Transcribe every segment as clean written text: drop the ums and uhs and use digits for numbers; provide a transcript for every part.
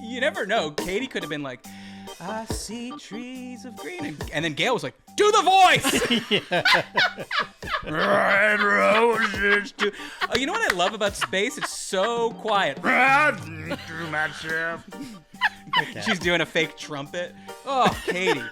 You never know. Katy could have been like, I see trees of green. And then Gail was like, do the voice! Red roses. Oh, you know what I love about space? It's so quiet. Through myself. Okay. She's doing a fake trumpet. Oh, Katy.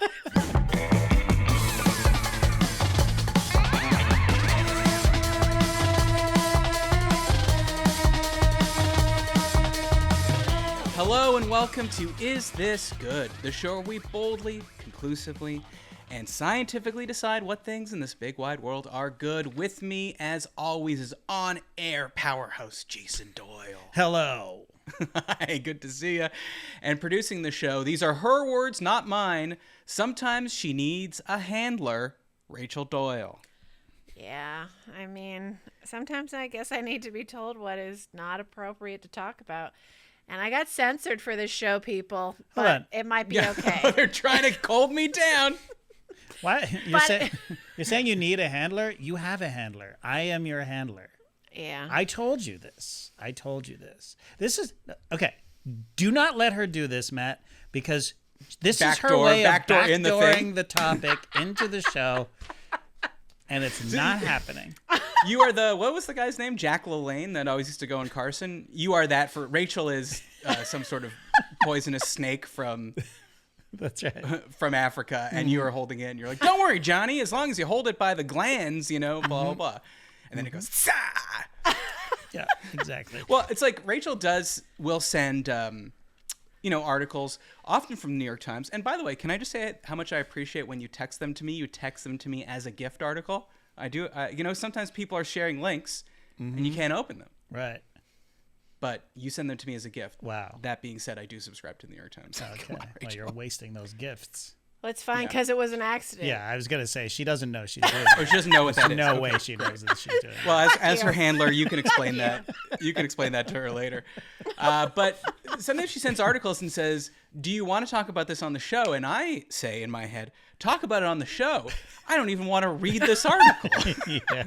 Hello and welcome to Is This Good? The show where we boldly, conclusively, and scientifically decide what things in this big wide world are good. With me, as always, is on-air powerhouse Jason Doyle. Hello. Hi, good to see you. And producing the show, these are her words, not mine. Sometimes she needs a handler, Rachel Doyle. Yeah, I mean, sometimes I guess I need to be told what is not appropriate to talk about. And I got censored for this show, people, but it might be okay. They're trying to hold me down. What? You're saying you need a handler? You have a handler. I am your handler. Yeah. I told you this. This is okay. Do not let her do this, Matt, because this is her way of backdooring the topic into the show, and it's not happening. You are what was the guy's name? Jack LaLanne that always used to go in Carson. You are that for Rachel is some sort of poisonous snake from that's right from Africa, and you are holding it, and you're like, don't worry, Johnny, as long as you hold it by the glands, you know, blah, blah, blah. And then it goes, Sah! Yeah, exactly. Well, it's like Rachel will send, articles, often from the New York Times. And by the way, can I just say how much I appreciate when you text them to me? You text them to me as a gift article. I do. Sometimes people are sharing links and you can't open them. Right. But you send them to me as a gift. Wow. That being said, I do subscribe to the New York Times. Okay. Well, you're wasting those gifts. Well, it's fine because it was an accident. Yeah, I was going to say, she doesn't know she's doing it. Or she doesn't know what that is. No way she knows that she's doing it. Well, as her handler, you can explain that. You can explain that to her later. But sometimes she sends articles and says, do you want to talk about this on the show? And I say in my head, talk about it on the show. I don't even want to read this article. Yeah,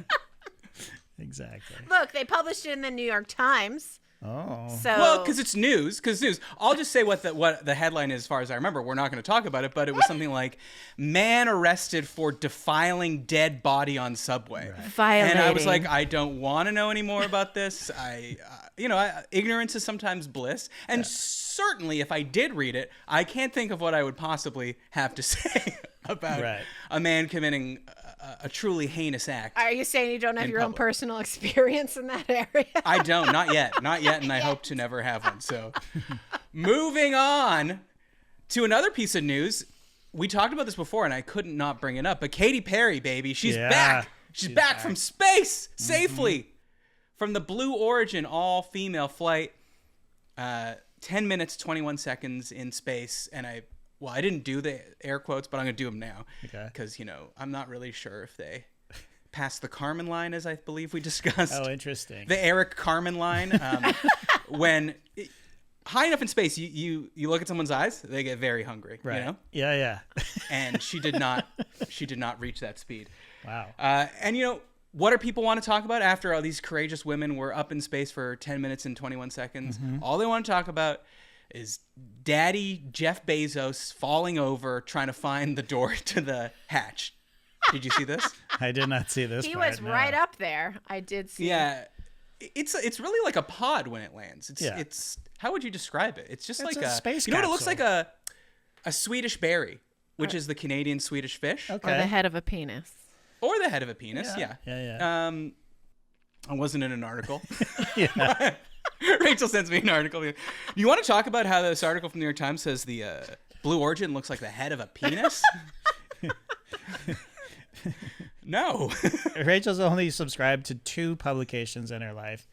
exactly. Look, they published it in the New York Times. Oh. So because it's news. I'll just say what the headline is as far as I remember. We're not going to talk about it, but it was something like, man arrested for defiling dead body on subway. Right. Violating. And I was like, I don't want to know any more about this. Ignorance is sometimes bliss. And certainly if I did read it, I can't think of what I would possibly have to say about a man committing a truly heinous act. Are you saying you don't have your own personal experience in that area? I don't, not yet, and I hope to never have one. So, moving on to another piece of news. We talked about this before, and I couldn't not bring it up. But Katy Perry, baby, she's back. She's back from space safely from the Blue Origin all-female flight. 10 minutes, 21 seconds in space, and I didn't do the air quotes, but I'm going to do them now. Okay. Because, I'm not really sure if they passed the Carmen line, as I believe we discussed. Oh, interesting. The Eric Carmen line. High enough in space, you look at someone's eyes, they get very hungry. Right. You know? Yeah. And she did not reach that speed. Wow. What do people want to talk about after all these courageous women were up in space for 10 minutes and 21 seconds? All they want to talk about is Daddy Jeff Bezos falling over trying to find the door to the hatch. Did you see this? I did not see this. He was right up there. I did see. Yeah, it's really like a pod when it lands. It's how would you describe it? It's just like a space. You know what it looks like a Swedish berry, which is the Canadian Swedish fish. Okay. Or the head of a penis. Or the head of a penis. Yeah. I wasn't in an article. Yeah. Rachel sends me an article. You want to talk about how this article from the New York Times says the Blue Origin looks like the head of a penis? No. Rachel's only subscribed to 2 publications in her life,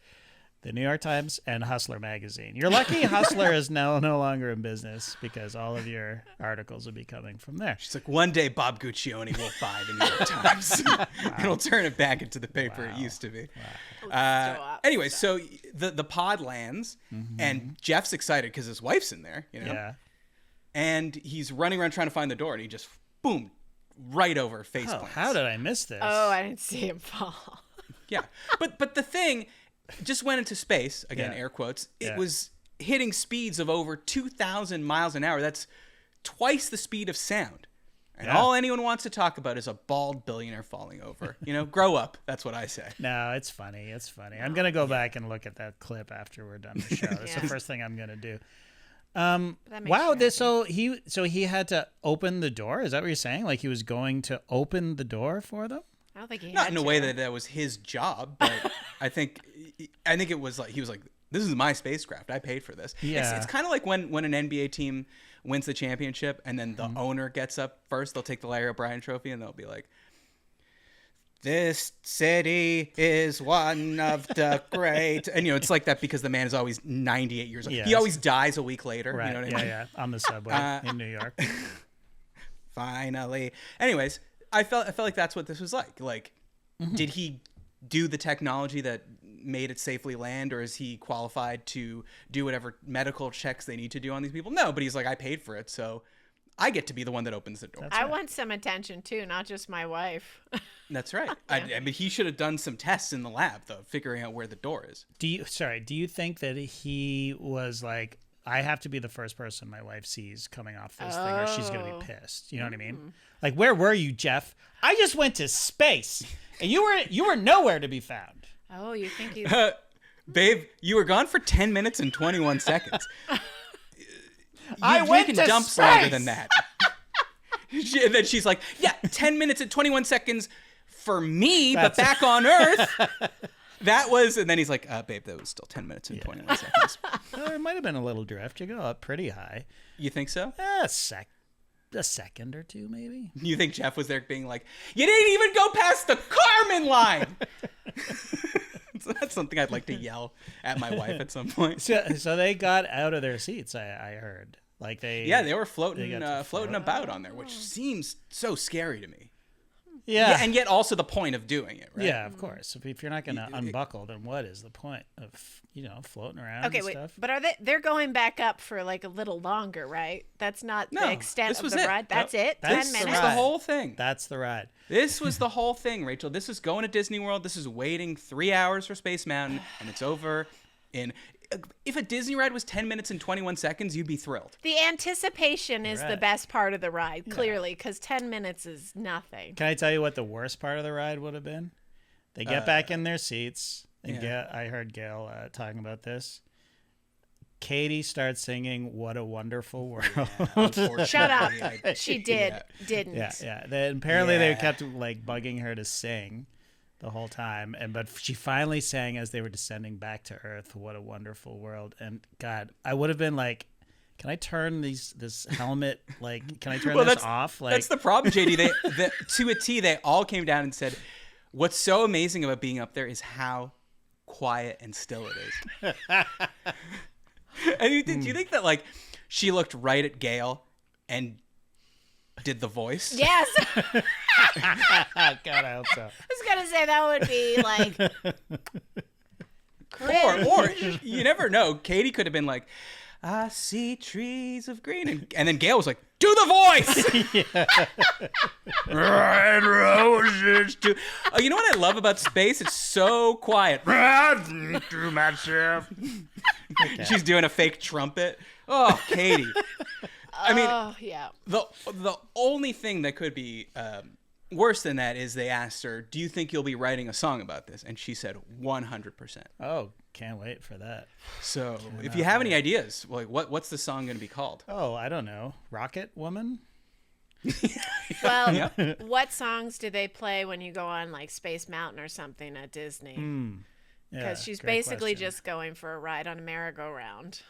the New York Times and Hustler magazine. You're lucky Hustler is now no longer in business because all of your articles will be coming from there. She's like, one day Bob Guccione will buy the New York Times. It'll turn it back into the paper it used to be. Wow. Anyway, so the pod lands, and Jeff's excited because his wife's in there, Yeah. And he's running around trying to find the door, and he just, boom, right over face plants. How did I miss this? Oh, I didn't see him fall. Yeah. But the thing just went into space, again, air quotes. It was hitting speeds of over 2,000 miles an hour. That's twice the speed of sound. And all anyone wants to talk about is a bald billionaire falling over. Grow up. That's what I say. No, it's funny. It's funny. I'm going to go back and look at that clip after we're done the show. That's the first thing I'm going to do. Wow. So he had to open the door. Is that what you're saying? Like he was going to open the door for them? I don't think he Not had in a way that was his job, but I think it was like he was like, this is my spacecraft. I paid for this. Yeah. It's kind of like when an NBA team wins the championship and then the owner gets up first. They'll take the Larry O'Brien trophy and they'll be like, this city is one of the great. And, it's like that because the man is always 98 years old. Yes. He always dies a week later. Right. You know what I mean? Yeah. On the subway in New York. Finally. Anyways, I felt like that's what this was like. Like, did he do the technology that made it safely land, or is he qualified to do whatever medical checks they need to do on these people? No, but he's like, I paid for it, so I get to be the one that opens the door. I want some attention too, not just my wife. That's right. I mean, he should have done some tests in the lab, though, figuring out where the door is. Do you think that he was like, I have to be the first person my wife sees coming off this thing, or she's going to be pissed? You know what I mean? Like, where were you, Jeff? I just went to space, and you were nowhere to be found. Oh, you think he's... Babe, you were gone for 10 minutes and 21 seconds. I went to dumps space! Longer than that. And then she's like, yeah, 10 minutes and 21 seconds for me, but back on Earth. That was, and then he's like, babe, that was still 10 minutes and 21 seconds. There might have been a little drift. You go up pretty high. You think so? A second or two, maybe. You think Jeff was there being like, you didn't even go past the Carmen line? So that's something I'd like to yell at my wife at some point. So they got out of their seats, I heard. Like they were floating about on there, which seems so scary to me. Yeah, and yet also the point of doing it, right? Yeah, of course. If you're not going to unbuckle, then what is the point of floating around? Okay, and wait, stuff? but they're going back up for like a little longer, right? That's not the extent of the ride. That's it. 10 minutes. This was the whole thing. That's the ride. This was the whole thing, Rachel. This is going to Disney World. This is waiting 3 hours for Space Mountain, and it's over in. If a Disney ride was 10 minutes and 21 seconds, you'd be thrilled. The anticipation is the best part of the ride, clearly, because 10 minutes is nothing. Can I tell you what the worst part of the ride would have been? They get back in their seats, and I heard Gail talking about this. Katie starts singing "What a Wonderful World." Yeah, shut up. She didn't. Yeah. Then apparently they kept like bugging her to sing the whole time, but she finally sang as they were descending back to Earth. What a wonderful world! And God, I would have been like, "Can I turn this helmet? Like, can I turn this off?" Like, that's the problem, JD. To a T, they all came down and said, "What's so amazing about being up there is how quiet and still it is." And do you think that like she looked right at Gail and did the voice? Yes. God, I hope so. I was gonna say that would be like, or you never know. Katie could have been like, "I see trees of green," and then Gail was like, "Do the voice." Red roses too. Oh, you know what I love about space? It's so quiet. To myself. She's doing a fake trumpet. Oh, Katie. I mean, the only thing that could be worse than that is they asked her, "Do you think you'll be writing a song about this?" And she said 100%. Oh, can't wait for that. So if you have any ideas, like what's the song going to be called? Oh, I don't know. Rocket Woman? Well, what songs do they play when you go on like Space Mountain or something at Disney? Because she's basically just going for a ride on a merry-go-round.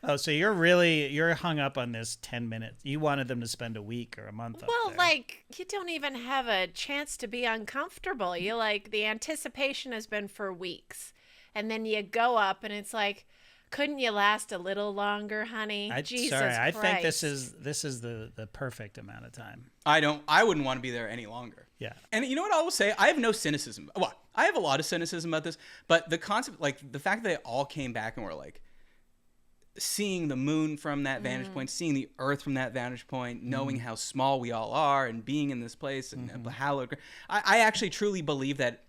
Oh, so you're hung up on this 10 minutes. You wanted them to spend a week or a month up there. Like, you don't even have a chance to be uncomfortable. You like, the anticipation has been for weeks. And then you go up and it's like, couldn't you last a little longer, honey? Jesus Christ. I think this is the perfect amount of time. I wouldn't want to be there any longer. Yeah. And you know what I will say? I have no cynicism. Well, I have a lot of cynicism about this, but the concept, like the fact that they all came back and were like, seeing the moon from that vantage point, seeing the earth from that vantage point, knowing how small we all are and being in this place and hallowed. I actually truly believe that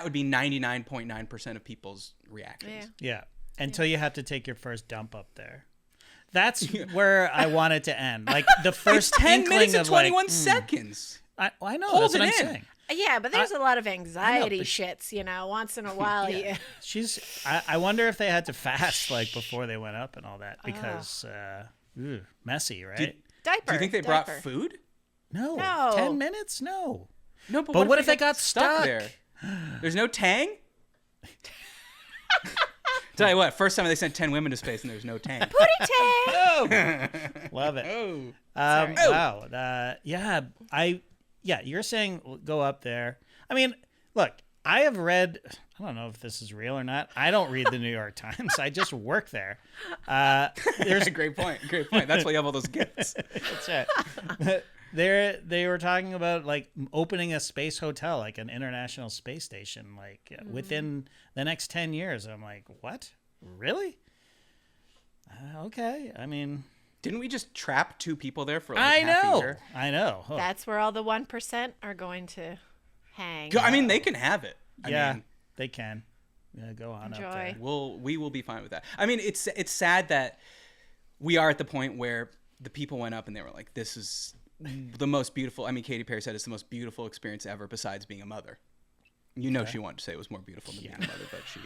would be 99.9% of people's reactions. Yeah. until you have to take your first dump up there. That's where I want it to end. Like the first 10 minutes and 21 like, seconds. I know. Hold that's what it I'm in. saying. Yeah, but there's a lot of anxiety but shits, once in a while. I wonder if they had to fast like before they went up and all that because messy, right? Diaper. Do you think they brought food? No. 10 minutes? No. No, but what if they got stuck there? There's no Tang? Tell you what, first time they sent 10 women to space and there's no Tang. Pootie Tang! Love it. Oh. Wow. You're saying go up there. I mean, look, I have read, I don't know if this is real or not. I don't read the New York Times. I just work there. There's a great point. That's why you have all those gifts. That's right. They were talking about like opening a space hotel, like an international space station, like within the next 10 years. I'm like, what? Really? Okay. I mean, didn't we just trap 2 people there for like half a year? I know. Oh. That's where all the 1% are going to hang. I mean, they can have it. I mean, they can. Yeah, go on enjoy. up there. We will be fine with that. I mean, it's sad that we are at the point where the people went up and they were like, this is the most beautiful. I mean, Katy Perry said it's the most beautiful experience ever besides being a mother. She wanted to say it was more beautiful than being a mother, but she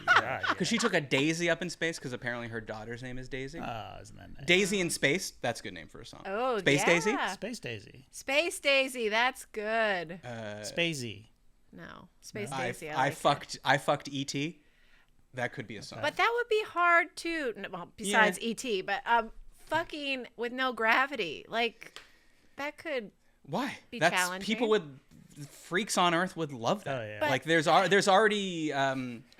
because she took a daisy up in space because apparently her daughter's name is Daisy. Isn't that nice? Daisy in Space. That's a good name for a song. Oh, Space Daisy? Space Daisy. Space Daisy. That's good. Spacey. No. Space Daisy. I fucked E.T. That could be a song. But that would be hard too. Well, besides E.T., but fucking with no gravity. Like, that could be challenging. People would... Freaks on Earth would love that. Oh, yeah. Like there's already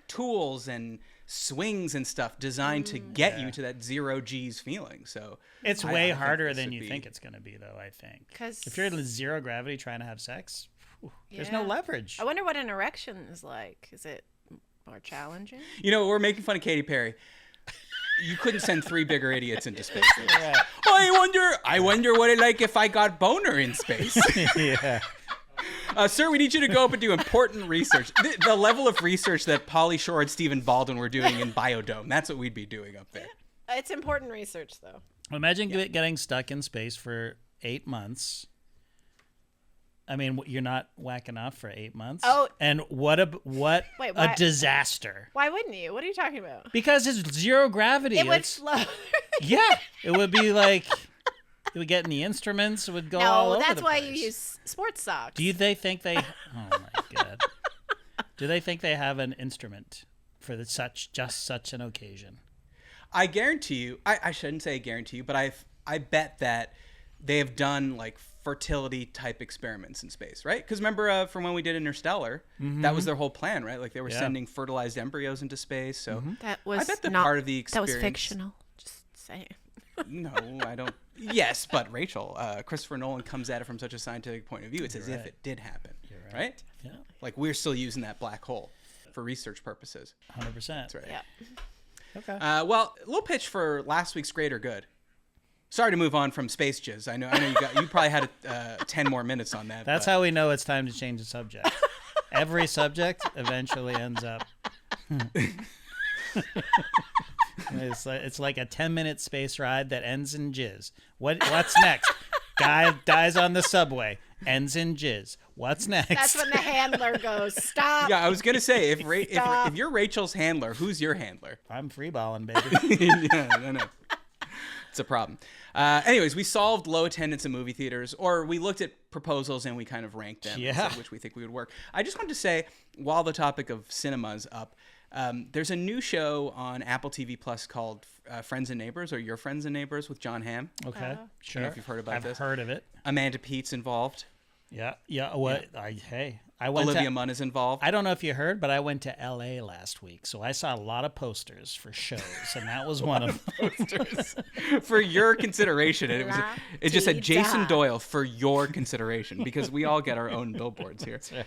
tools and swings and stuff designed to get you to that 0 G's feeling. So it's way harder than you think it's going to be, though. I think because if you're in 0 gravity trying to have sex, there's no leverage. I wonder what an erection is like. Is it more challenging? We're making fun of Katy Perry. You couldn't send 3 bigger idiots into space. Right. I wonder what it like if I got boner in space. Yeah. Sir, we need you to go up and do important research. The level of research that Pauly Shore and Stephen Baldwin were doing in Biodome, that's what we'd be doing up there. It's important research, though. Imagine getting stuck in space for 8 months. I mean, you're not whacking off for 8 months. Oh. And what a disaster. Why wouldn't you? What are you talking about? Because it's 0 gravity. It would float. Yeah. It would be like... It would get in the instruments. It would go all over the place. No, that's why you use sports socks. Do they think they... Oh, my God. Do they think they have an instrument for just such an occasion? I guarantee you... I shouldn't say guarantee you, but I bet that they have done, like, fertility-type experiments in space, right? Because remember from when we did Interstellar, that was their whole plan, right? Like, they were sending fertilized embryos into space, so... That was I bet the part of the experience... That was fictional. Just saying. No, I don't... Yes, but Rachel, Christopher Nolan comes at it from such a scientific point of view. It's as if it did happen, right? Yeah. Like we're still using that black hole for research purposes. 100%. That's right. Yeah. Okay. Well, a little pitch for last week's Great or Good. Sorry to move on from space jizz. I know you probably had 10 more minutes on that. That's how we know it's time to change the subject. Every subject eventually ends up. It's like a 10-minute space ride that ends in jizz. What's next? Guy dies on the subway, ends in jizz. What's next? That's when the handler goes, stop. Yeah, I was going to say, if you're Rachel's handler, who's your handler? I'm freeballing, baby. Yeah, no. It's a problem. Anyways, we solved low attendance in movie theaters, or we looked at proposals and we kind of ranked them, and said which we think we would work. I just wanted to say, while the topic of cinema is up, there's a new show on Apple TV Plus called Friends and Neighbors, or Your Friends and Neighbors with John Hamm. Okay, sure. I don't know if you've heard about this. I've heard of it. Amanda Peet's involved. Yeah. What? Yeah. I went. Olivia Munn is involved. I don't know if you heard, but I went to L.A. last week, so I saw a lot of posters for shows, and that was one of them. Posters for your consideration. And it just said Jason Doyle for your consideration, because we all get our own billboards here. Right.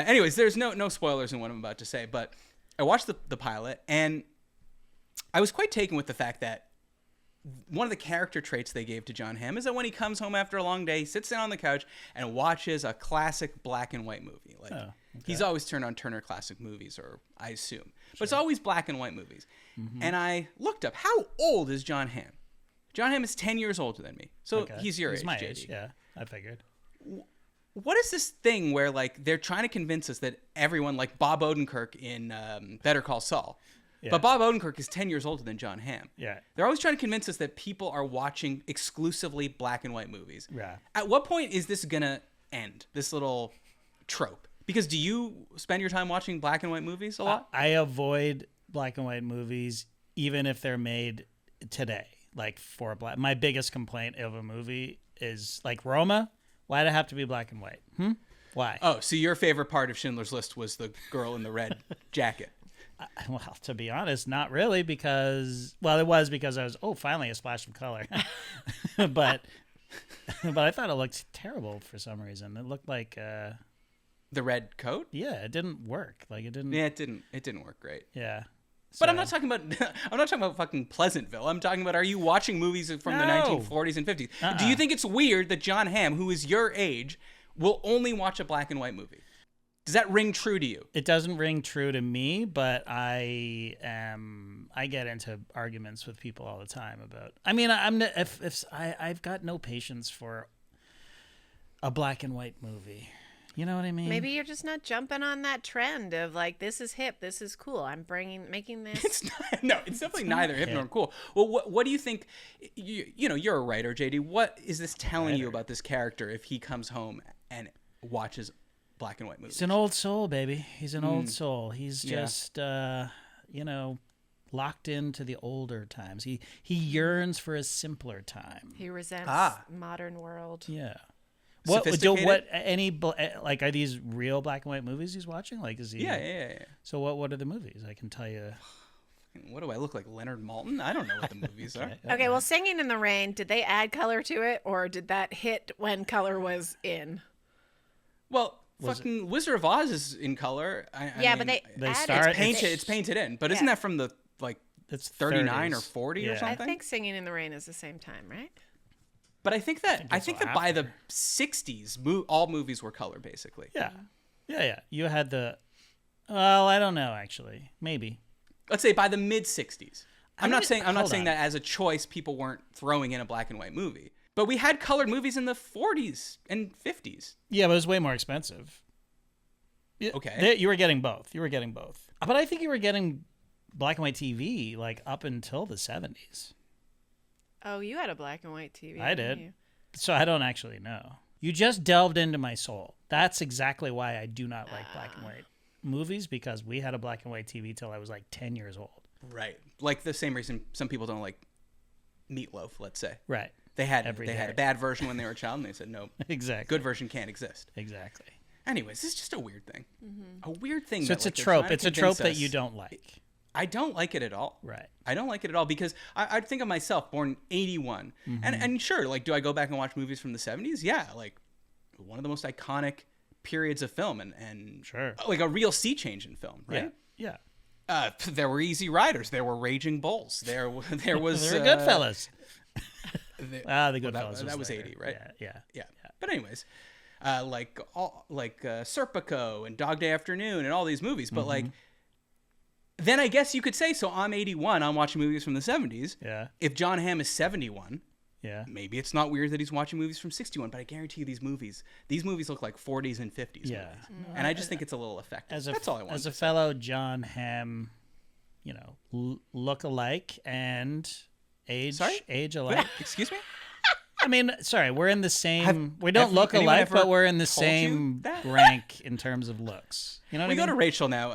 Anyways, there's no spoilers in what I'm about to say, but I watched the pilot, and I was quite taken with the fact that one of the character traits they gave to John Hamm is that when he comes home after a long day, he sits down on the couch and watches a classic black and white movie. Like He's always turned on Turner Classic Movies, or I assume. But it's always black and white movies. And I looked up, how old is John Hamm? John Hamm is 10 years older than me. So he's your age, my JD. age, yeah, I figured. What is this thing where, like, they're trying to convince us that everyone, like Bob Odenkirk in Better Call Saul, but Bob Odenkirk is 10 years older than John Hamm. Yeah. They're always trying to convince us that people are watching exclusively black and white movies. Yeah. At what point is this going to end, this little trope? Because do you spend your time watching black and white movies a lot? I avoid black and white movies, even if they're made today. Like, for black. My biggest complaint of a movie is, like, Roma. Why'd it have to be black and white? Why? Oh, so your favorite part of Schindler's List was the girl in the red jacket. Well, to be honest, not really, because, well, it was because I was, finally a splash of color. but I thought it looked terrible for some reason. It looked like the red coat? Yeah, it didn't work. Like, it didn't. Yeah, it didn't work great. Yeah. But I'm not talking about fucking Pleasantville. I'm talking about, are you watching movies from the 1940s and 50s? Do you think it's weird that John Hamm, who is your age, will only watch a black and white movie? Does that ring true to you? It doesn't ring true to me, but I get into arguments with people all the time about. I mean, I've got no patience for a black and white movie. You know what I mean? Maybe you're just not jumping on that trend of, like, this is hip, this is cool. I'm making this. It's definitely neither hip nor cool. Well, what do you think? You know, you're a writer, JD. What is this telling you about this character if he comes home and watches black and white movies? He's an old soul, baby. He's an old soul. He's just, locked into the older times. He yearns for a simpler time. He resents modern world. Yeah. Are these real black and white movies he's watching? Like, is he? Yeah. So what are the movies? I can tell you. What do I look like, Leonard Maltin? I don't know what the movies are. Okay, well, Singing in the Rain, did they add color to it, or did that hit when color was in? Well, Wizard of Oz is in color. But they start. It's painted in, but isn't that from the it's 39 or 40 or something? I think Singing in the Rain is the same time, right? But I think that by the 60s, all movies were color, basically. Yeah. You had I don't know, actually. Maybe. Let's say by the mid 60s. I'm not saying that as a choice people weren't throwing in a black and white movie. But we had colored movies in the 40s and 50s. Yeah, but it was way more expensive. Okay. You were getting both. But I think you were getting black and white TV, like, up until the 70s. Oh, you had a black and white TV. I did. So I don't actually know. You just delved into my soul. That's exactly why I do not like black and white movies, because we had a black and white TV till I was like 10 years old. Right. Like the same reason some people don't like Meatloaf, let's say. Right. They had a bad version when they were a child, and they said, no, exactly. Good version can't exist. Exactly. Anyways, it's just a weird thing. A weird thing. So it's a trope. It's a trope that you don't like. I don't like it at all. Right. I don't like it at all because I think of myself, born in 81. And sure, like, do I go back and watch movies from the 70s? Yeah, like, one of the most iconic periods of film and sure, like a real sea change in film, right? Yeah. There were Easy Riders. There were Raging Bulls. There was... there were Goodfellas. The Goodfellas. That was 80, right? Yeah. But anyways, Serpico and Dog Day Afternoon and all these movies. But like... Then I guess you could say, so I'm 81, I'm watching movies from the 70s. Yeah. If John Hamm is 71, maybe it's not weird that he's watching movies from 61, but I guarantee you these movies look like 40s and 50s movies. And I just think it's a little effective. That's all I want as to a say. fellow John Hamm, look-alike and age alike. Excuse me? I mean, sorry, we're in the same... we don't look alike, but we're in the same rank in terms of looks. You know what I mean? We go to Rachel now.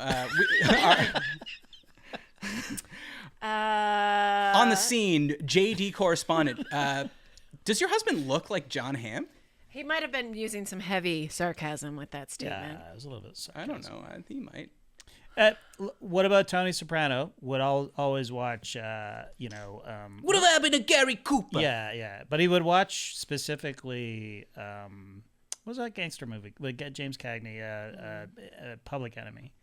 On the scene, JD correspondent. Does your husband look like John Hamm? He might have been using some heavy sarcasm with that statement. Yeah, it was a little bit sarcasm. I don't know. I think he might. What about Tony Soprano? Would always watch, what happened to Gary Cooper? Yeah. But he would watch specifically, what was that gangster movie with James Cagney, Public Enemy?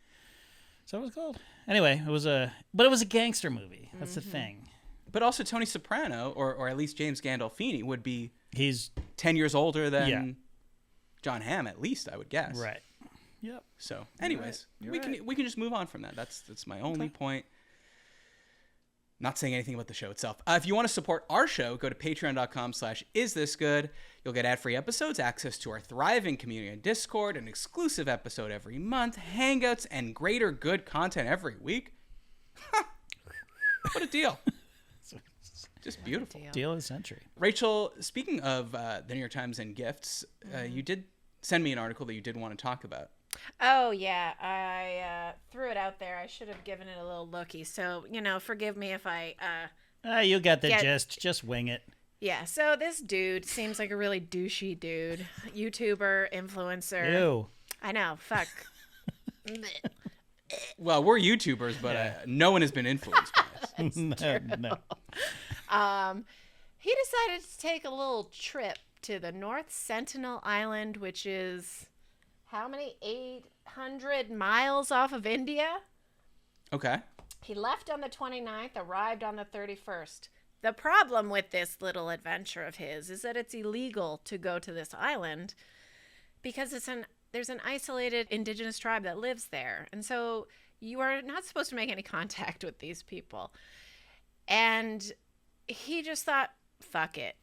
Is that what it was called? Anyway, it was a gangster movie. That's the thing. But also Tony Soprano, or at least James Gandolfini, would be... He's 10 years older than John Hamm, at least, I would guess. Right. Yep. So, anyways, we can just move on from that. That's my only point. Not saying anything about the show itself. If you want to support our show, go to patreon.com/isthisgood. You'll get ad-free episodes, access to our thriving community on Discord, an exclusive episode every month, hangouts, and greater good content every week. What a deal. Just beautiful. Deal of the century. Rachel, speaking of the New York Times and gifts, you did send me an article that you did want to talk about. Oh, yeah. I threw it out there. I should have given it a little looky. So, forgive me if I... you get the gist. Just wing it. Yeah. So this dude seems like a really douchey dude. YouTuber, influencer. Ew. I know. Fuck. Well, we're YouTubers, but no one has been influenced by us. No. He decided to take a little trip to the North Sentinel Island, which is... how many? 800 miles off of India? Okay. He left on the 29th, arrived on the 31st. The problem with this little adventure of his is that it's illegal to go to this island because there's an isolated indigenous tribe that lives there. And so you are not supposed to make any contact with these people. And he just thought, fuck it.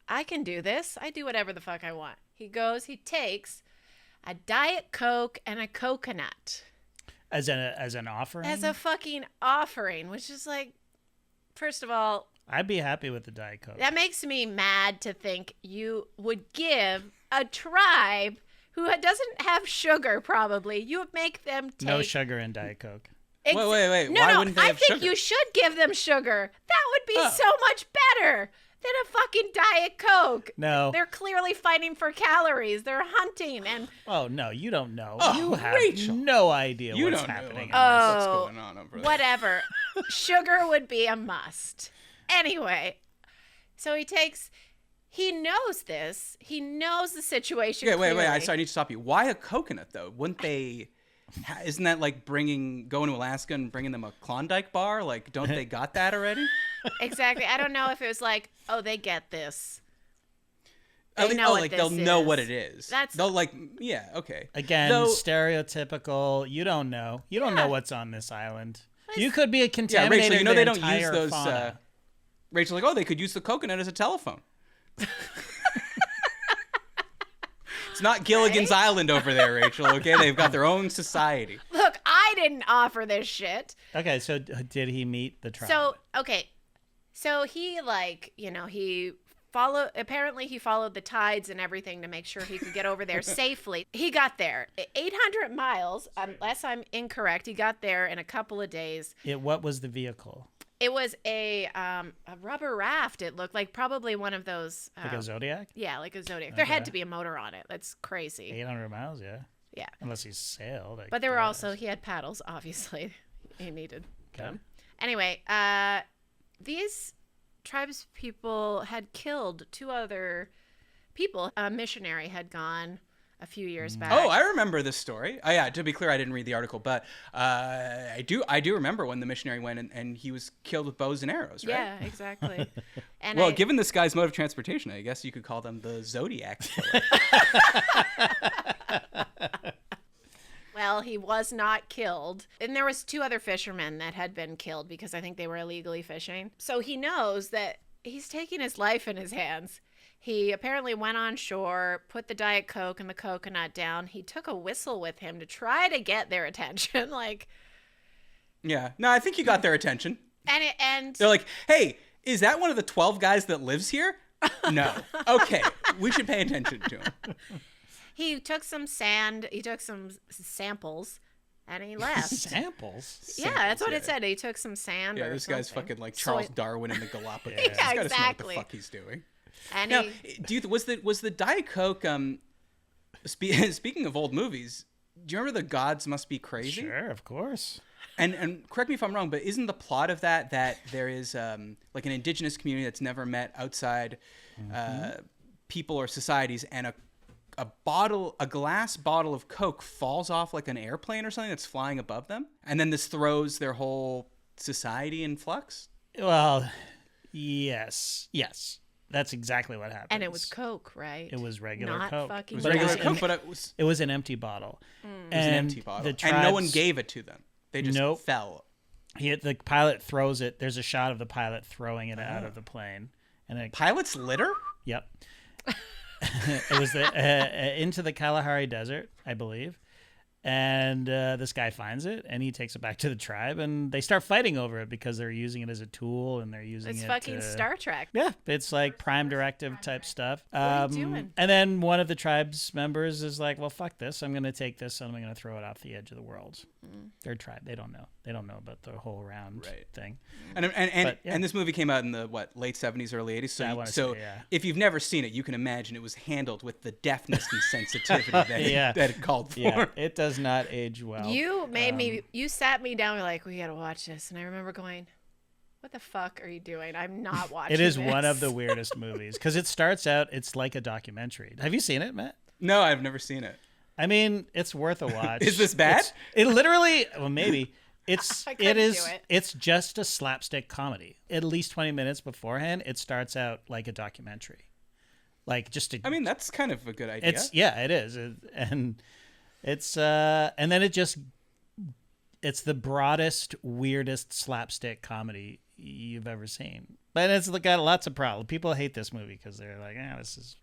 I can do this. I do whatever the fuck I want. He takes a Diet Coke and a coconut. As an offering? As a fucking offering, which is like, first of all... I'd be happy with the Diet Coke. That makes me mad to think you would give a tribe who doesn't have sugar, probably. You would make them take... No sugar in Diet Coke. Wait. No, Why wouldn't they have I think sugar? you should give them sugar. That would be so much better than a fucking Diet Coke. No. They're clearly fighting for calories. They're hunting and... Oh, no, you don't know. Oh, you have Rachel. no idea You what's don't know happening. what's going on over there. Whatever. Sugar would be a must. Anyway, so he knows this. He knows the situation Okay, wait. clearly. I need to stop you. Why a coconut, though? Wouldn't they... Isn't that like going to Alaska and bringing them a Klondike bar? Like, don't they got that already? Exactly. I don't know if it was like, oh, they get this. They'll know what it is. They'll okay. Again, stereotypical. You don't know. You don't know what's on this island. You could be a contaminated. Rachel, they don't use those. Fauna. Rachel, they could use the coconut as a telephone. It's not Gilligan's Island over there, Rachel, okay? They've got their own society. Look, I didn't offer this shit. Okay, so did he meet the tribe? So he apparently he followed the tides and everything to make sure he could get over there safely. He got there 800 miles, unless I'm incorrect. He got there in a couple of days. What was the vehicle? It was a rubber raft. It looked like probably one of those. Like a Zodiac? Yeah, like a Zodiac. There had to be a motor on it. That's crazy. 800 miles, yeah. Yeah. Unless he sailed. But he had paddles, obviously. He needed them. Anyway, these tribes people had killed 2 other people. A missionary had gone a few years back. Oh, I remember this story. Oh, yeah, to be clear, I didn't read the article, but I do remember when the missionary went and he was killed with bows and arrows, right? Yeah, exactly. And well, given this guy's mode of transportation, I guess you could call them the Zodiac Killer. Well, he was not killed. And there was 2 other fishermen that had been killed because I think they were illegally fishing. So he knows that he's taking his life in his hands. He apparently went on shore, put the Diet Coke and the coconut down. He took a whistle with him to try to get their attention. Yeah. No, I think you got their attention. And they're like, hey, is that one of the 12 guys that lives here? No. Okay. We should pay attention to him. He took some sand. He took some samples. And he left. Samples? Yeah, that's what it said. He took some sand. Yeah, this guy's fucking like Charles Darwin in the Galapagos. Yeah, He's got to know what the exactly. fuck he's doing. And now, was the Diet Coke? Speaking of old movies, do you remember The Gods Must Be Crazy? Sure, of course. And correct me if I'm wrong, but isn't the plot of that there is like an indigenous community that's never met outside people or societies, and a glass bottle of Coke falls off like an airplane or something that's flying above them, and then this throws their whole society in flux? Well, yes. That's exactly what happened. And it was Coke, right? It was regular Not Coke. fucking It was regular Diet Coke, but it was an empty bottle. It was an empty bottle. The And no one gave it to them. They just fell. The pilot throws it. There's a shot of the pilot throwing it out of the plane. And Pilot's litter? Yep. It was into the Kalahari Desert, I believe. And this guy finds it, and he takes it back to the tribe, and they start fighting over it because they're using it as a tool, and they're using It's it. fucking Star Trek. Yeah, it's like Prime Directive type stuff. What are you doing? And then one of the tribe's members is like, "Well, fuck this! I'm going to take this, and I'm going to throw it off the edge of the world." Their tribe, they don't know. They don't know about the whole round thing. And this movie came out in the late 70s, early 80s. So if you've never seen it, you can imagine it was handled with the deftness and sensitivity that it called for. Yeah, it does not age well. You made you sat me down and were like, we gotta watch this, and I remember going, what the fuck are you doing? I'm not watching It is this. one of the weirdest movies because it starts out, it's like a documentary. Have you seen it, Matt? No, I've never seen it. I mean, it's worth a watch. Is this bad? It literally, well, maybe. It's just a slapstick comedy. At least 20 minutes beforehand, it starts out like a documentary. I mean, that's kind of a good idea. It is. And then it's the broadest, weirdest slapstick comedy you've ever seen. But it's got lots of problems. People hate this movie because they're like, this is,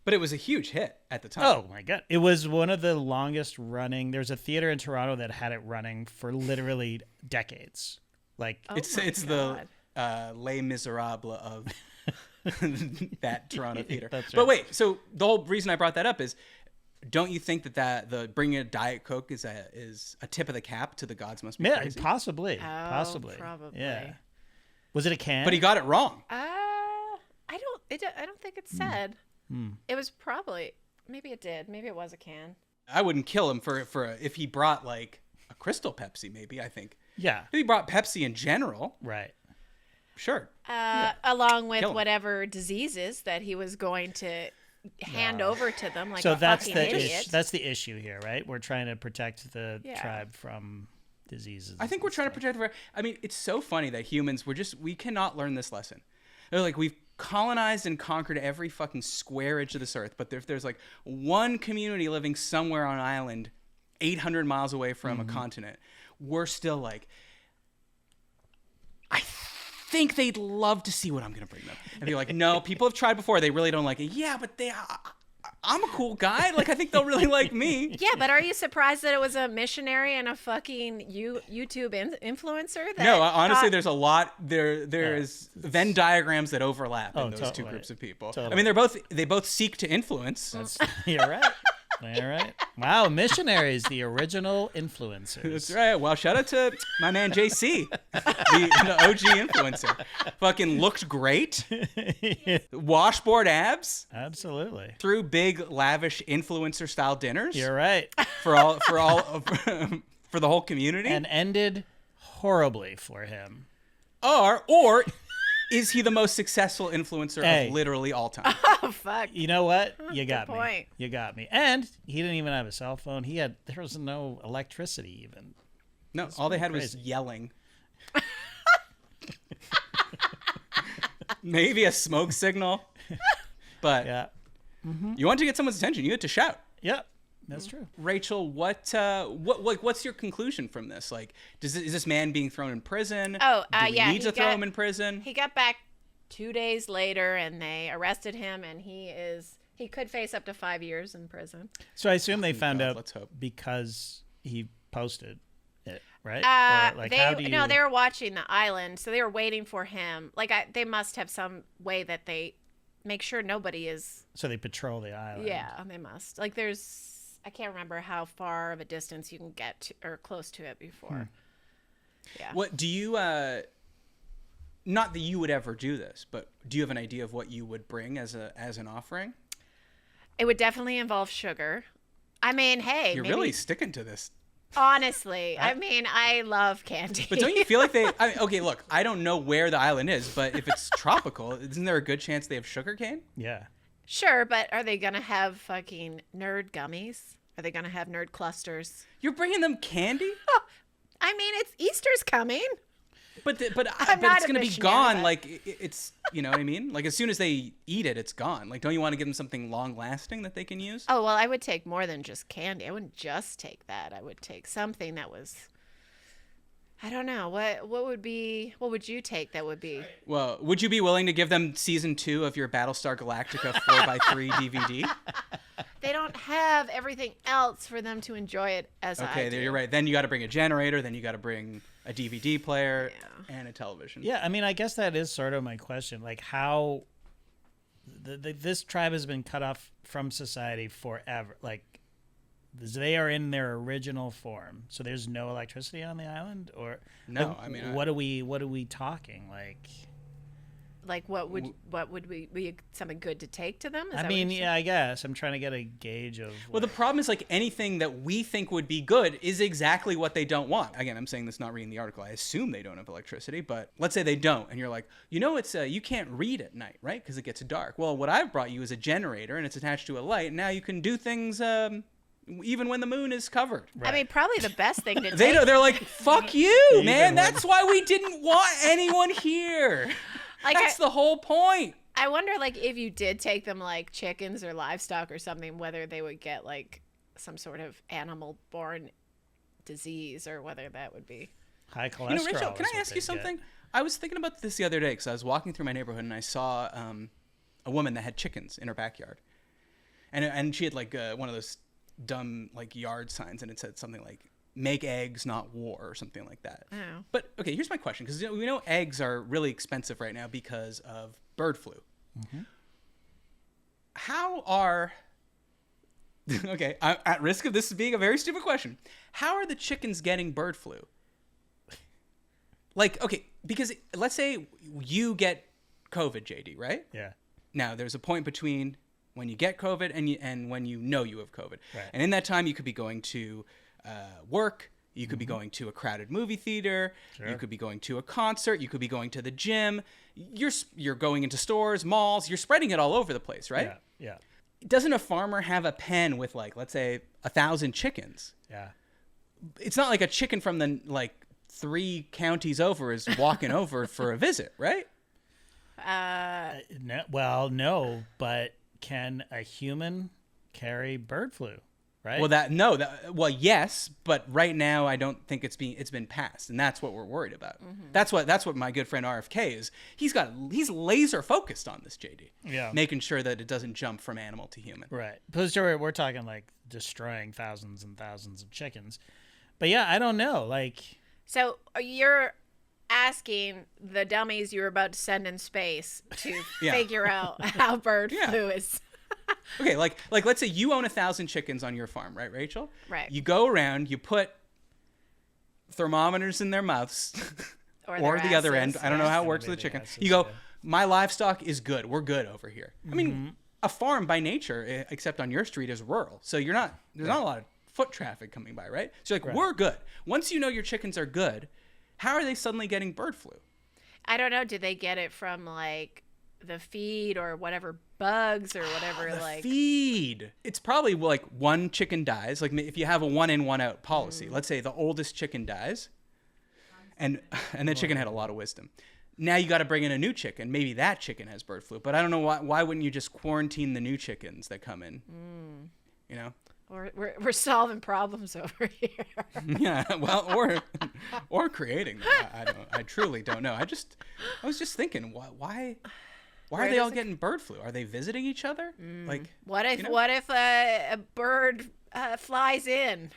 But it was a huge hit at the time. Oh my God. It was one of the longest running. There's a theater in Toronto that had it running for literally decades. It's the Les Miserables of that Toronto theater. That's right. But wait, so the whole reason I brought that up is, don't you think that the bringing a Diet Coke is a tip of the cap to the gods must be crazy? Possibly. Probably. Yeah. Was it a can? But he got it wrong. I don't think it said. It was probably, maybe it did. Maybe it was a can. I wouldn't kill him for if he brought a Crystal Pepsi, maybe, I think. Yeah. If he brought Pepsi in general. Right. Sure. Along with whatever diseases that he was going to hand over to them like a fucking idiot. That's the issue here, right? We're trying to protect the tribe from diseases. I think we're trying to protect I mean, it's so funny that humans, we cannot learn this lesson. They're like, we've colonized and conquered every fucking square inch of this earth, but if there's one community living somewhere on an island 800 miles away from a continent, we're still I think they'd love to see what I'm going to bring them. And they're like, no, people have tried before. They really don't like it. Yeah, but I'm a cool guy. I think they'll really like me. Yeah, but are you surprised that it was a missionary and a fucking YouTube influencer? No, honestly, there's a lot. There's Venn diagrams that overlap in those two groups of people. Totally. I mean, they both seek to influence. You're right. All right. Wow, missionaries, the original influencers. That's right. Well, shout out to my man JC, the OG influencer. Fucking looked great. Washboard abs. Absolutely. Threw big, lavish influencer-style dinners. You're right. For the whole community. And ended horribly for him. Or is he the most successful influencer of literally all time? Oh, fuck. You know what? You got me. Point. You got me. And he didn't even have a cell phone. There was no electricity even. No, all they had was yelling. Maybe a smoke signal. But you want to get someone's attention, you had to shout. Yep. That's true. Rachel, what's your conclusion from this? Is this man being thrown in prison? Oh, Do we need to throw him in prison? He got back 2 days later, and they arrested him, and he could face up to 5 years in prison. So I assume they found out because he posted it, right? They were watching the island, so they were waiting for him. They must have some way that they make sure nobody is. So they patrol the island. Yeah, they must. I can't remember how far of a distance you can get to, or close to it before. Yeah. What do you? Not that you would ever do this, but do you have an idea of what you would bring as an offering? It would definitely involve sugar. I mean, hey, you're really sticking to this. Honestly, I love candy. But don't you feel like okay, look, I don't know where the island is, but if it's tropical, isn't there a good chance they have sugarcane? Yeah. Sure, but are they going to have fucking nerd gummies? Are they going to have nerd clusters? You're bringing them candy? I mean, Easter's coming. But it's going to be gone. Like, it's, you know what I mean? Like, as soon as they eat it, it's gone. Like, don't you want to give them something long-lasting that they can use? Oh, well, I would take more than just candy. I wouldn't just take that. I would take something that was... I don't know. What would you take that would be? Well, would you be willing to give them season 2 of your Battlestar Galactica 4x3 DVD? They don't have everything else for them to enjoy it as I do. Okay, you're right. Then you got to bring a generator. Then you got to bring a DVD player and a television. Yeah, I mean, I guess that is sort of my question. Like, how this tribe has been cut off from society forever. Like, they are in their original form, so there's no electricity on the island, or no? Like, I mean, what are we talking like? What would be something good to take to them? I mean, yeah, I guess I'm trying to get a gauge of. Well, the problem is like anything that we think would be good is exactly what they don't want. Again, I'm saying this not reading the article. I assume they don't have electricity, but let's say they don't, and you're like, it's you can't read at night, right? Because it gets dark. Well, what I've brought you is a generator, and it's attached to a light, and now you can do things. Even when the moon is covered. Right. I mean, probably the best thing to take. They're like, fuck you, man. That's why we didn't want anyone here. Like, that's the whole point. I wonder, like, if you did take them, like, chickens or livestock or something, whether they would get, like, some sort of animal-borne disease or whether that would be high cholesterol. Rachel, can I ask you something? I was thinking about this the other day because I was walking through my neighborhood and I saw a woman that had chickens in her backyard. And she had, like, one of those dumb like yard signs, and it said something like "Make eggs, not war" or something like that. Oh. But okay, here's my question, because we know eggs are really expensive right now because of bird flu. Mm-hmm. How are okay? I'm at risk of this being a very stupid question. How are the chickens getting bird flu? Like, okay, because let's say you get COVID, JD, right? Yeah. Now there's a point between when you get COVID and when you know you have COVID. Right. And in that time, you could be going to work. You could be going to a crowded movie theater. Sure. You could be going to a concert. You could be going to the gym. You're going into stores, malls. You're spreading it all over the place, right? Yeah. Doesn't a farmer have a pen with, like, let's say 1,000 chickens? Yeah. It's not like a chicken from the, like, 3 counties over is walking over for a visit, right? No, but can a human carry bird flu, right? Well, yes, but right now I don't think it's been passed, and that's what we're worried about. Mm-hmm. That's what my good friend RFK is. He's laser focused on this, JD. Yeah, making sure that it doesn't jump from animal to human. Right, because we're talking like destroying thousands and thousands of chickens. But yeah, I don't know. Like, so you're asking the dummies you were about to send in space to figure out how bird flu is. Okay, like let's say you own 1,000 chickens on your farm, right, Rachel? Right. You go around, you put thermometers in their mouths, or the other end. I don't know how it works with the chicken. You go, my livestock is good. We're good over here. Mm-hmm. I mean, a farm by nature, except on your street, is rural, so there's not a lot of foot traffic coming by, right? So you're like, we're good. Once you know your chickens are good, how are they suddenly getting bird flu? I don't know. Do they get it from, like, the feed or whatever bugs or whatever? The feed. It's probably like one chicken dies. Like, if you have a 1 in 1 out policy, let's say the oldest chicken dies, and the chicken had a lot of wisdom. Now you got to bring in a new chicken. Maybe that chicken has bird flu, but I don't know why wouldn't you just quarantine the new chickens that come in? You know. We're solving problems over here. Yeah, well, or creating them. I truly don't know. I was just thinking, why are they all getting bird flu? Are they visiting each other? Like, what if a bird flies in,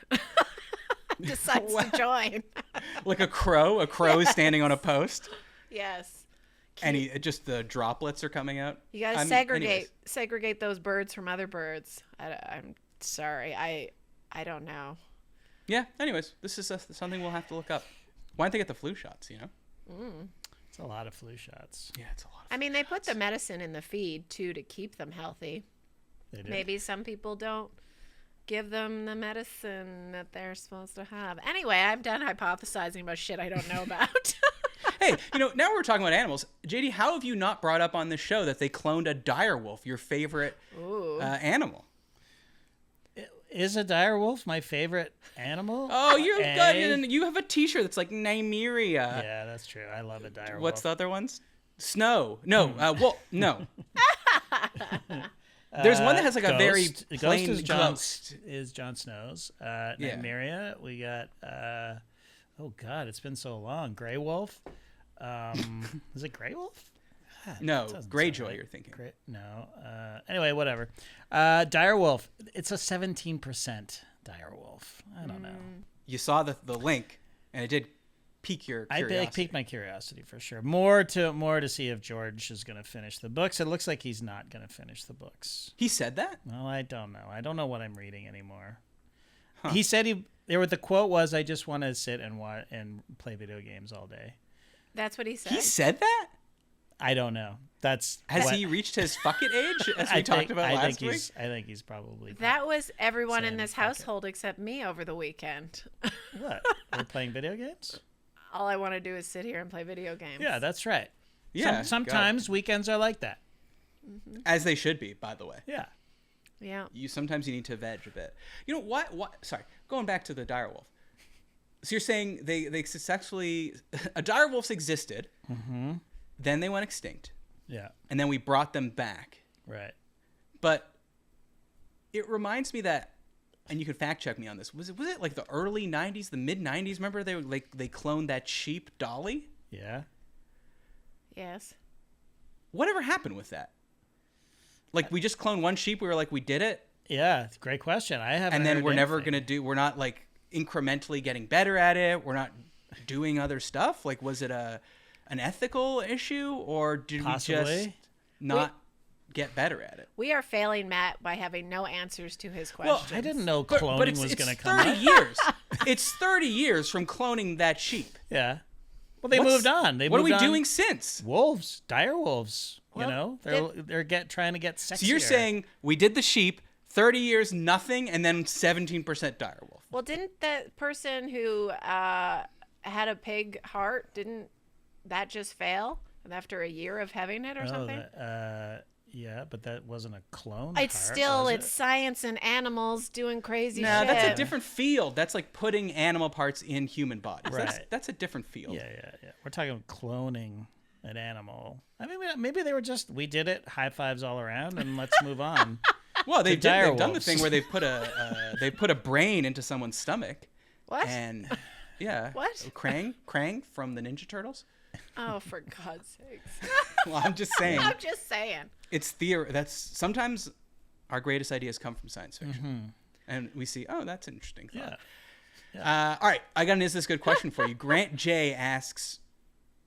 decides to join? Like a crow. A crow is standing on a post. Yes. And just the droplets are coming out. You gotta segregate those birds from other birds. I'm sorry, I don't know. Yeah. Anyways, this is something we'll have to look up. Why don't they get the flu shots? You know. It's a lot of flu shots. Yeah, it's a lot. I mean, they put the medicine in the feed too to keep them healthy. They do. Maybe some people don't give them the medicine that they're supposed to have. Anyway, I'm done hypothesizing about shit I don't know about. Hey, now we're talking about animals. JD, how have you not brought up on this show that they cloned a direwolf, your favorite animal? Is a direwolf my favorite animal? Oh, you have a T-shirt that's like Nymeria. Yeah, that's true. I love a direwolf. What's the other ones? Snow. No. No. There's one that has like Ghost. a very plain Ghost is Jon Snow's. Nymeria. We got. Oh God, it's been so long. Grey Wolf. Is it Grey Wolf? No, Greyjoy. You're thinking. No. Anyway, whatever. Direwolf. It's a 17% direwolf. I don't know. You saw the link, and it did pique your curiosity. It piqued my curiosity for sure. More to see if George is going to finish the books. It looks like he's not going to finish the books. He said that? Well, I don't know. I don't know what I'm reading anymore. Huh. He said the quote was, "I just want to sit and watch and play video games all day." That's what he said. He said that? I don't know. Has he reached his fuck it age, as we talked about last week? I think he's probably. That was everyone in this household except me over the weekend. What? We're playing video games? All I want to do is sit here and play video games. Yeah, that's right. Yeah. Sometimes weekends are like that. Mm-hmm. As they should be, by the way. Yeah. Yeah. Sometimes you need to veg a bit. You know what? Sorry, going back to the direwolf. So you're saying they successfully a direwolves existed, then they went extinct. Yeah. And then we brought them back. Right. But it reminds me that, and you could fact check me on this. Was it like the early 90s, the mid 90s? Remember they cloned that sheep Dolly? Yeah. Yes. Whatever happened with that? Like we just cloned one sheep. We were like, we did it. Yeah, great question. I haven't. And then we're never gonna do. We're not like incrementally getting better at it. We're not doing other stuff. Like, was it an ethical issue, or did we just not get better at it? We are failing Matt by having no answers to his questions. Well, I didn't know cloning was going to come up. 30 years. It's 30 years from cloning that sheep. Yeah. Well, they moved on. What are we doing since? Wolves, dire wolves. Well, they're trying to get sexier. So you're saying we did the sheep, 30 years nothing, and then 17% dire wolf. Well, didn't that person who had a pig heart, didn't that just fail after a year of having it or something? Yeah, but that wasn't a clone. It's science and animals doing crazy shit. No, that's a different field. That's like putting animal parts in human bodies. Right. That's a different field. Yeah. We're talking cloning an animal. I mean, maybe they were we did it, high fives all around, and let's move on. Well, they've done the thing where they put a brain into someone's stomach. What? And yeah. What? Krang from the Ninja Turtles. Oh, for God's sakes. Well, I'm just saying. It's theory. That's sometimes our greatest ideas come from science fiction, and we see, oh, that's an interesting thought. Yeah. All right, I got an Is This Good question for you. Grant J asks,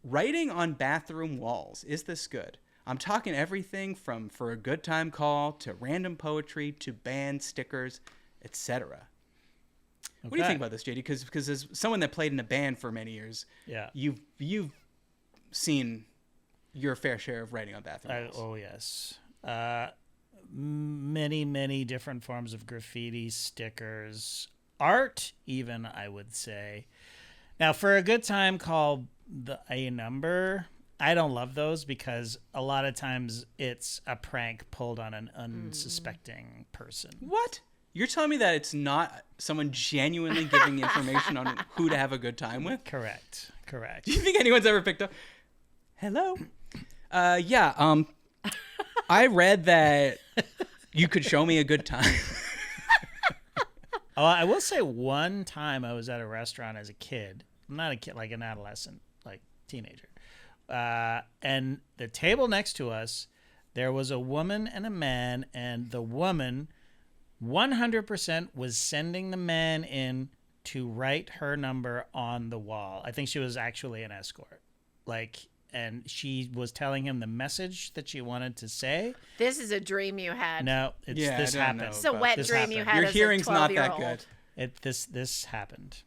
writing on bathroom walls, is this good? I'm talking everything from For a Good Time Call to random poetry to band stickers, etc. Okay. What do you think about this, JD? Because as someone that played in a band for many years, you've seen your fair share of writing on bathroom walls. Oh, yes. Many different forms of graffiti, stickers, art even, I would say. Now, For a Good Time Call a number, I don't love those because a lot of times it's a prank pulled on an unsuspecting person. What? You're telling me that it's not someone genuinely giving information on who to have a good time with? Correct. Do you think anyone's ever picked up? Hello? I read that you could show me a good time. Oh, I will say one time I was at a restaurant as a kid. Not a kid, like an adolescent, like teenager. And the table next to us, there was a woman and a man, and the woman 100% was sending the man in to write her number on the wall. I think she was actually an escort. And she was telling him the message that she wanted to say. This is a dream you had. No, this happened. It's a wet dream you had. Your as hearing's a not 12-year-old. that good. This happened.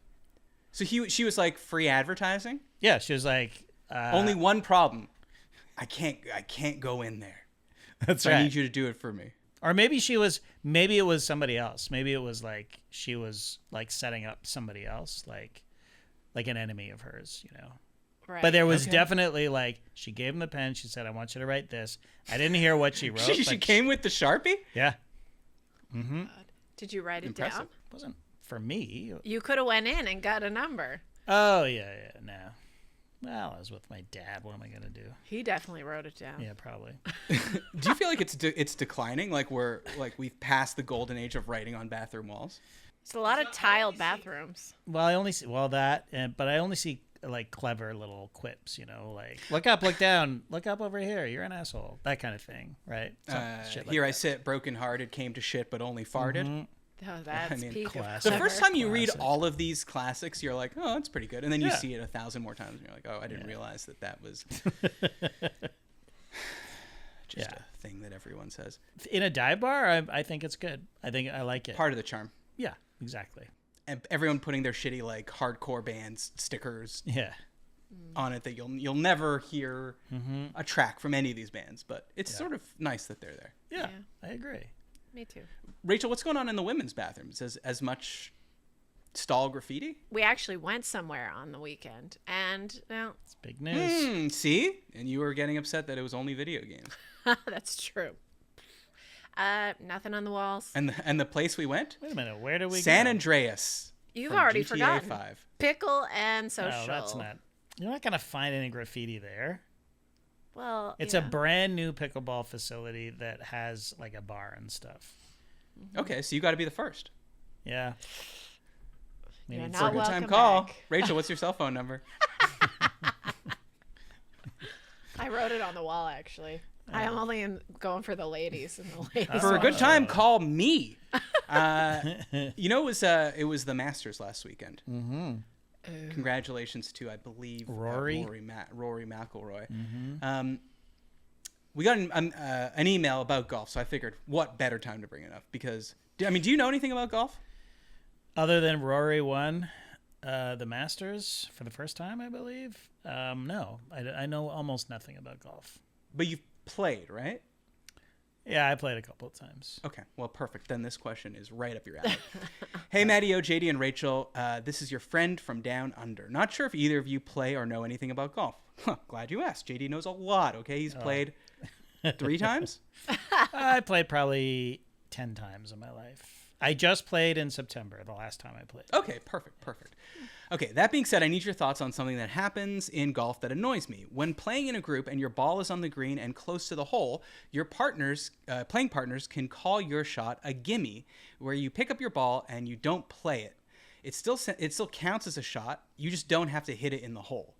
So she was like free advertising? Yeah, she was like only one problem. I can't go in there. That's so right. I need you to do it for me. Or maybe it was somebody else. Maybe it was like she was like setting up somebody else, like an enemy of hers, you know. Right. But there was definitely she gave him the pen. She said, "I want you to write this." I didn't hear what she wrote. She came with the Sharpie? Yeah. Mm-hmm. Did you write it Impressive. down? It wasn't for me. You could have went in and got a number. Oh, yeah, no. Well, I was with my dad. What am I going to do? He definitely wrote it down. Yeah, probably. Do you feel like it's declining? Like we've passed the golden age of writing on bathroom walls? It's a lot of tiled bathrooms. Well, I only see that, but I only see like clever little quips, like look up, look down, look up over here, you're an asshole, that kind of thing, right? Shit like here that. I sit, brokenhearted, came to shit, but only farted. Mm-hmm. Oh, that's peak of classic. The first time you read Classic. all of these classics, you're like, oh, that's pretty good. And then you Yeah. see it 1,000 more times, and you're like, oh, I didn't realize that was just a thing that everyone says. In a dive bar, I think it's good. I think I like it. Part of the charm. Yeah, exactly. And everyone putting their shitty, like, hardcore bands stickers Yeah. on it that you'll never hear a track from any of these bands. But it's sort of nice that they're there. Yeah, Yeah. I agree. Me too. Rachel, what's going on in the women's bathrooms? As much stall graffiti? We actually went somewhere on the weekend, and well, It's big news. See? And you were getting upset that it was only video games. that's true. Nothing on the walls. And the place we went? Wait a minute, where do we San go? Andreas. You've from already GTA forgotten. 5. Pickle and social. No, that's not. You're not gonna find any graffiti there. Well, It's yeah. a brand new pickleball facility that has like a bar and stuff. Okay, so you got to be the first. Yeah. Maybe You're it's not Good welcome time call. back. Rachel, what's your cell phone number? I wrote it on the wall, actually. I am only going for the ladies and the ladies. For a good Oh. time, call me. It was the Masters last weekend. Mm-hmm. Congratulations to, I believe, Rory? Rory McIlroy. We got an email about golf, so I figured, what better time to bring it up? Because, do you know anything about golf? Other than Rory won the Masters for the first time, I believe. No, I know almost nothing about golf. But you've played, right? Yeah, I played a couple of times. Okay, well, perfect. Then this question is right up your alley. Hey, Matty O, JD, and Rachel. This is your friend from down under. Not sure if either of you play or know anything about golf. Huh, glad you asked. JD knows a lot, okay? He's played 3 times? I played probably 10 times in my life. I just played in September, the last time I played. Okay, perfect. Okay, that being said, I need your thoughts on something that happens in golf that annoys me. When playing in a group and your ball is on the green and close to the hole, your playing partners can call your shot a gimme, where you pick up your ball and you don't play it. It still counts as a shot. You just don't have to hit it in the hole.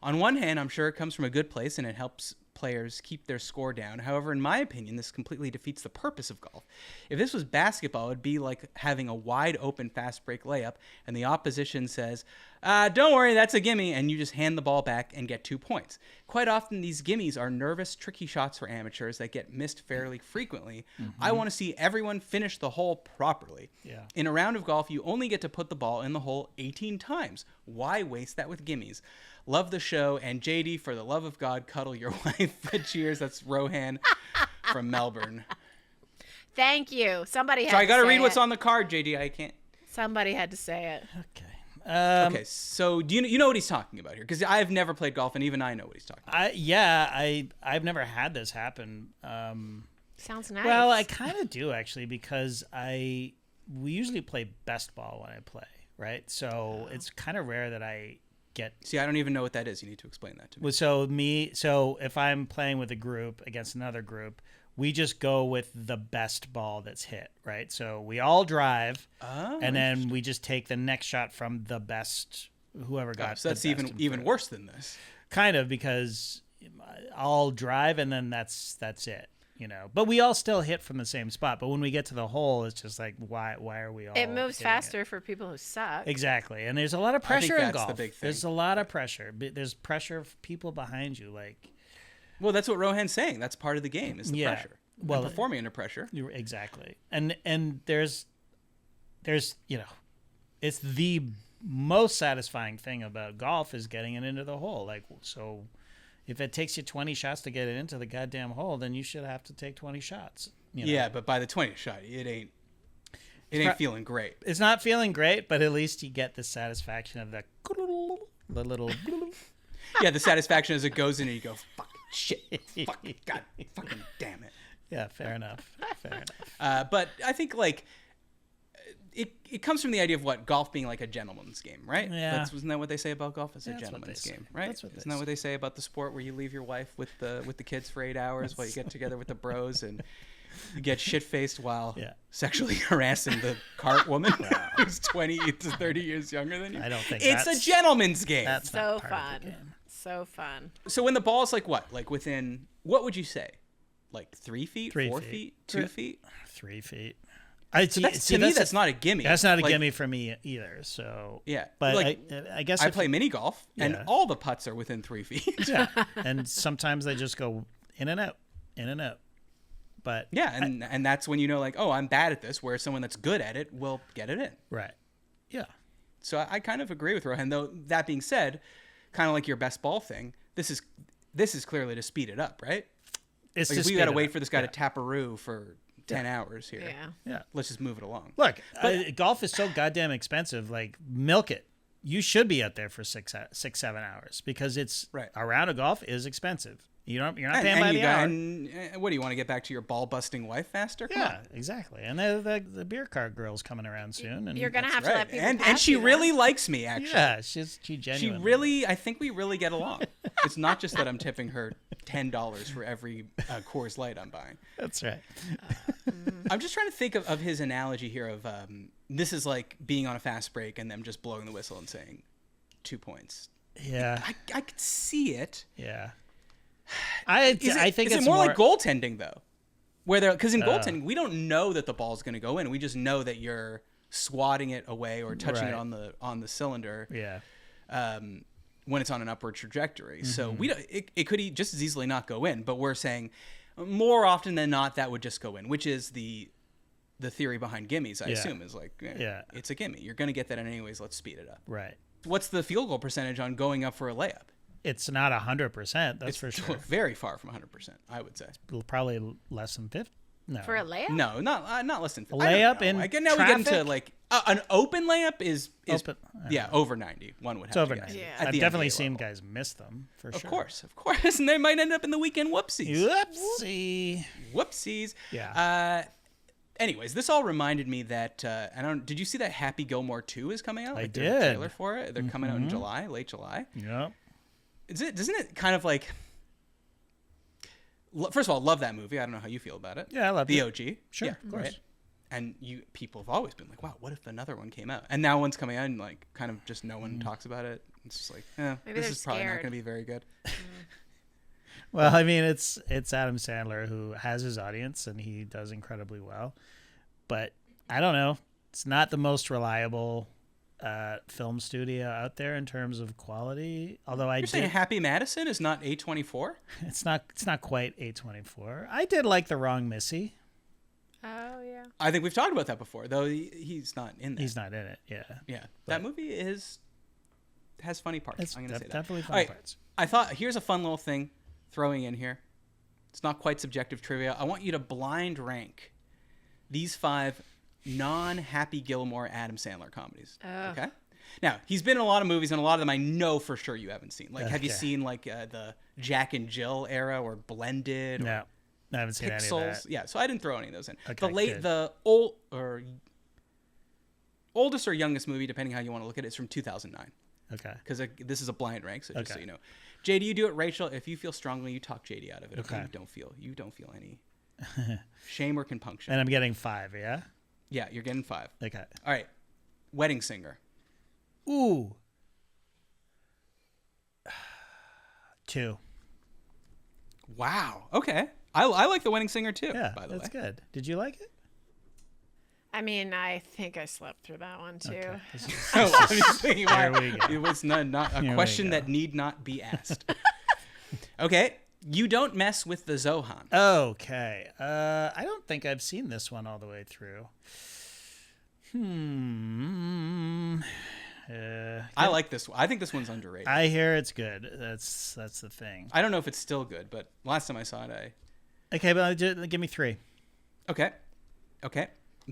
On one hand, I'm sure it comes from a good place and it helps players keep their score down. However, in my opinion, this completely defeats the purpose of golf. If this was basketball, it would be like having a wide open fast break layup and the opposition says, don't worry, that's a gimme, and you just hand the ball back and get 2 points. Quite often, these gimmies are nervous, tricky shots for amateurs that get missed fairly frequently. I want to see everyone finish the hole properly. Yeah. In a round of golf, you only get to put the ball in the hole 18 times. Why waste that with gimmies? Love the show, and JD, for the love of God, cuddle your wife. Cheers. That's Rohan from Melbourne. Thank you. Somebody had So I got to read say what's it. on the card, JD. I can't. Somebody had to say it. Okay. Okay, so do you know what he's talking about here? Because I've never played golf, and even I know what he's talking about. I've never had this happen. Sounds nice. Well, I kind of do actually, because we usually play best ball when I play, right? So it's kind of rare that I get. See, I don't even know what that is. You need to explain that to me. So if I'm playing with a group against another group, we just go with the best ball that's hit, right? So we all drive, and then we just take the next shot from the best, whoever got. So that's the best even worse than this. kind of, because I'll drive and then that's it. But we all still hit from the same spot. But when we get to the hole, it's just like, why are we all? it moves hitting faster for people who suck. Exactly, and there's a lot of I think pressure in that's the golf. big thing. There's a lot of pressure. There's pressure of people behind you, like. Well, that's what Rohan's saying. That's part of the game, is the Yeah. pressure. Well, And performing under pressure. Exactly, and there's it's the most satisfying thing about golf is getting it into the hole. Like, so if it takes you 20 shots to get it into the goddamn hole, then you should have to take 20 shots. Yeah, but by the 20th shot, it ain't feeling great. It's not feeling great, but at least you get the satisfaction of the little. Yeah, the satisfaction as it goes in and you go, fuck, shit, fuck, God, fucking damn it. Yeah, fair enough. Fair enough. But I think, like, it comes from the idea of what golf being like a gentleman's game, right? Yeah. Isn't that what they say about golf? It's a That's what gentleman's they say. game, right? Isn't that what they say about the sport where you leave your wife with the kids for 8 hours while you get together with the bros and you get shit-faced while sexually harassing the cart woman who's 20 to 30 years younger than you? I don't think it's a gentleman's game. That's so not part of the fun. game. So fun. So when the ball's like what? Like within, what would you say? Like 3 feet, 3 4 feet. feet, 2 feet? 3 feet. So to me, that's not a gimme. That's not a gimme for me either. So yeah, but like, I guess I play mini golf, and all the putts are within 3 feet. Yeah, and sometimes they just go in and out, in and out. But yeah, and that's when you know, like, oh, I'm bad at this. Where someone that's good at it will get it in. Right. Yeah. So I kind of agree with Rohan. Though that being said, kind of like your best ball thing, this is clearly to speed it up, right? It's like just we got to wait for this guy to taparoo for 10 hours here. Yeah. Let's just move it along. Look, golf is so goddamn expensive. Like, milk it. You should be out there for 6-7 hours because it's a round of golf is expensive. You're not paying by the hour. And what do you want to get back to your ball busting wife faster? Come on. Exactly. And the beer cart girl's coming around soon. And you're gonna have to let people and pass she you, really then. likes me, actually. Yeah, she genuinely. I think we really get along. It's not just that I'm tipping her $10 for every Coors Light I'm buying. That's right. I'm just trying to think of his analogy here of this is like being on a fast break and them just blowing the whistle and saying 2 points. Yeah. I could see it. Yeah. I think is it's it more like goaltending though, where because in goaltending we don't know that the ball's going to go in. We just know that you're swatting it away or touching it on the cylinder. Yeah. When it's on an upward trajectory, so it could just as easily not go in. But we're saying more often than not that would just go in, which is the theory behind gimmies. I assume is like it's a gimme. You're going to get that in anyways. Let's speed it up. Right. What's the field goal percentage on going up for a layup? It's not 100%. That's for sure. Very far from 100%, I would say. Probably less than 50. No. For a layup? No, not less than 50. Layup in now we get into like an open layup is open, over 90. One would have it's over to 90. Yeah. I've definitely seen guys miss them for sure. Of course, and they might end up in the weekend whoopsies. Whoopsies. Yeah. Anyways, this all reminded me that did you see that Happy Gilmore 2 is coming out? I like, did. There's a trailer for it. They're coming out in July, late July. Yep. Doesn't it kind of like? First of all, love that movie. I don't know how you feel about it. Yeah, I love the it. OG. Sure, yeah, of course. Right? And people have always been like, "Wow, what if another one came out?" And now one's coming out, and like, kind of just no one talks about it. It's just like, this is probably not going to be very good. Well, I mean, it's Adam Sandler who has his audience, and he does incredibly well. But I don't know. It's not the most reliable film studio out there in terms of quality. Although You're saying Happy Madison is not A24? It's not quite A24. I did like The Wrong Missy. Oh yeah. I think we've talked about that before, though he's not in there. He's not in it. Yeah. Yeah. That movie has funny parts. I'm going to say that. Definitely funny parts. I thought here's a fun little thing throwing in here. It's not quite subjective trivia. I want you to blind rank these 5 non-Happy Gilmore Adam Sandler comedies. Okay? Now, he's been in a lot of movies, and a lot of them I know for sure you haven't seen. Like, have you seen, like, the Jack and Jill era or Blended? No, I haven't seen Pixels? any of that. Yeah, so I didn't throw any of those in. Okay, the oldest or youngest movie, depending how you want to look at it, is from 2009. Okay. Because this is a blind rank, so just so you know. JD, you do it. Rachel, if you feel strongly, you talk JD out of it. Okay. If you don't feel any shame or compunction. And I'm getting 5, yeah? Yeah, you're getting 5. Okay. All right. Wedding Singer. Ooh. 2. Wow. Okay. I like The Wedding Singer too, Yeah, by the way. that's good. Did you like it? I mean, I think I slept through that one too. Okay. Obviously, Here we go. it was not a Here we question go. that need not be asked. Okay. You don't mess with the Zohan. Okay. I don't think I've seen this one all the way through. I like this one. I think this one's underrated. I hear it's good. That's the thing. I don't know if it's still good, but last time I saw it, Okay, but give me 3. Okay.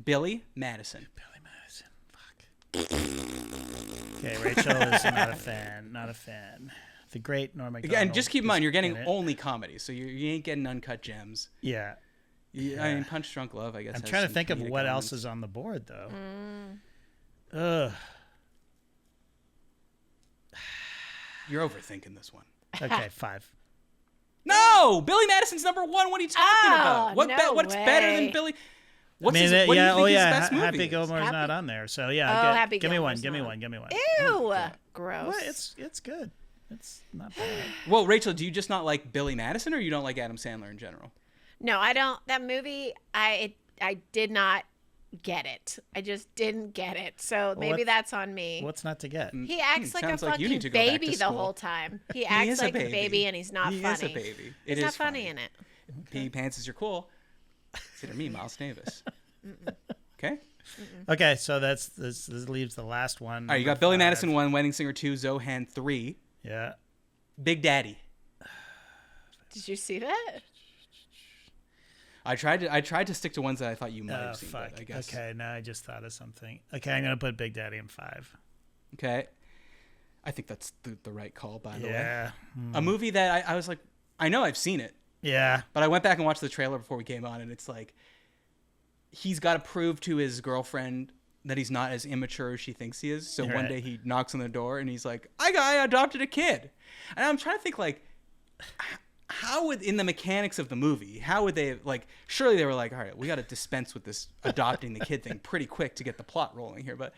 Billy Madison. Fuck. Okay, Rachel is not a fan. Not a fan. The great Norm Macdonald. And just keep in mind, you're getting in it. only comedy, so you ain't getting Uncut Gems. Yeah. Yeah, I mean, Punch Drunk Love, I guess. I'm trying to think of what else is on the board, though. Ugh. You're overthinking this one. Okay, 5. No! Billy Madison's number 1. What are you talking about? What's better than Billy? What do you think is his best movie? Happy Gilmore's not on there. So, yeah. Happy give me one. Gilmore's Give me one. Ew. Gross. Well, it's good. It's not bad. Well, Rachel, do you just not like Billy Madison, or you don't like Adam Sandler in general? No, I don't. That movie, I did not get it. I just didn't get it. So maybe that's on me. What's not to get? He acts like a fucking baby the whole time. He acts like a baby, and he's not funny. He is a baby. He's not funny in it. Pee pants is your cool. Consider me Miles Davis. Okay. Okay, so this leaves the last one. All right, you got Billy Madison 1, Wedding Singer 2, Zohan 3. Yeah. Big Daddy. Did you see that? I tried to stick to ones that I thought you might have seen. But I guess. Okay, now I just thought of something. Okay, I'm gonna put Big Daddy in 5. Okay. I think that's the right call, by the way. Yeah. A movie that I was like, I know I've seen it. Yeah. But I went back and watched the trailer before we came on, and it's like, he's got to prove to his girlfriend that he's not as immature as she thinks he is. So one day he knocks on the door and he's like, I adopted a kid. And I'm trying to think, like, how would, in the mechanics of the movie, how would they, like, surely they were like, all right, we got to dispense with this adopting the kid thing pretty quick to get the plot rolling here. But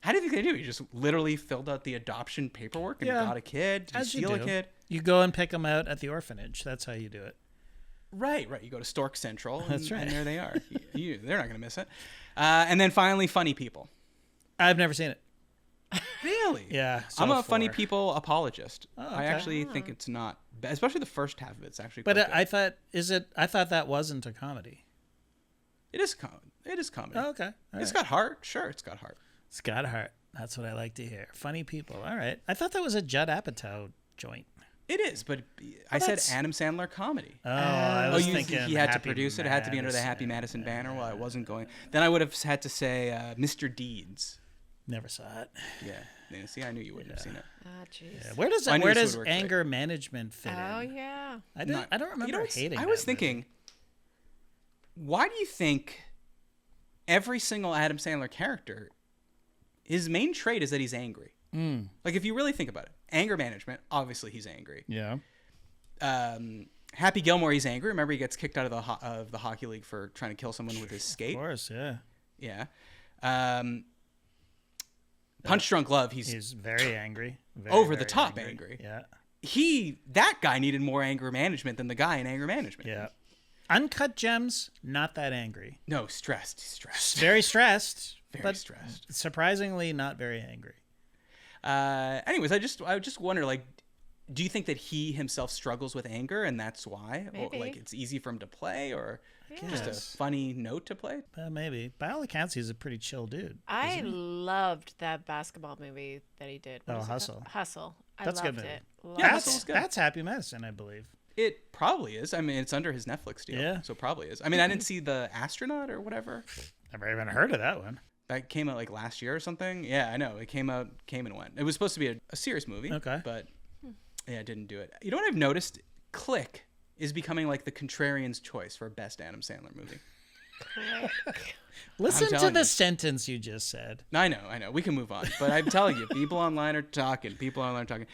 how do you think they do? You just literally filled out the adoption paperwork and got a kid? Did you steal a kid? You go and pick them out at the orphanage. That's how you do it. Right. You go to Stork Central, and, That's right. and there they are. They're not going to miss it. And then finally, Funny People. I've never seen it. Really? Yeah. I'm a Funny People apologist. Oh, okay. I actually think it's not, especially the first half of it. It's actually. But quite I thought that wasn't a comedy. It is comedy. Oh, okay. It's got heart. Sure, it's got heart. It's got heart. That's what I like to hear. Funny People. All right. I thought that was a Judd Apatow joint. It is, but I said Adam Sandler comedy. Oh, I was thinking he had to produce it. It had to be under the Happy Madison banner. Well, I wasn't going. Then I would have had to say Mr. Deeds. Never saw it. Yeah. See, I knew you wouldn't have seen it. Oh, jeez. Yeah. Where does anger management fit in? Oh, yeah. I don't remember hating I was thinking, why do you think every single Adam Sandler character, his main trait is that he's angry? Like, if you really think about it, anger management, obviously he's angry. Yeah. Happy Gilmore, he's angry. Remember, he gets kicked out of the hockey league for trying to kill someone with his skate. Of course, yeah. Yeah. Punch Drunk Love, he's very angry. Over the top angry. Yeah. That guy needed more anger management than the guy in anger management. Yeah. Uncut Gems, not that angry. No, stressed. Very stressed. Very stressed. Surprisingly not very angry. Anyways, I just wonder, like, do you think that he himself struggles with anger and that's why? Maybe. Or, like, it's easy for him to play, or just a funny note to play? Maybe. By all accounts, he's a pretty chill dude. I loved that basketball movie that he did. What is it Hustle. called? Hustle. That's loved good movie. it. That's Happy Madison, I believe. It probably is. I mean, it's under his Netflix deal. Yeah. So it probably is. I mean, I didn't see The Astronaut or whatever. Never even heard of that one. That came out like last year or something. Yeah, I know. It came and went. It was supposed to be a serious movie. Okay. But yeah, it didn't do it. You know what I've noticed? Click is becoming like the contrarian's choice for best Adam Sandler movie. Listen to the sentence you just said. I know. We can move on. But I'm telling you, people online are talking.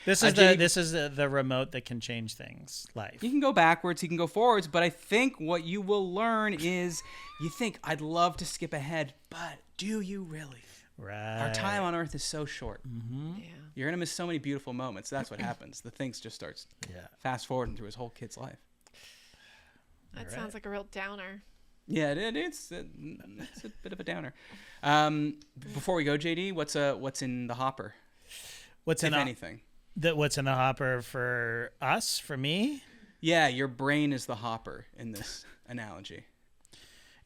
This is the remote that can change things. Life. He can go backwards, he can go forwards, but I think what you will learn is you think, I'd love to skip ahead, but do you really? Right. Our time on Earth is so short. Mm-hmm. Yeah. You're going to miss so many beautiful moments. That's what happens. The things just starts fast forwarding through his whole kid's life. That sounds like a real downer. Yeah, it's a bit of a downer. Before we go, JD, what's in the hopper? What's in anything? What's in the hopper for us? For me? Yeah, your brain is the hopper in this analogy.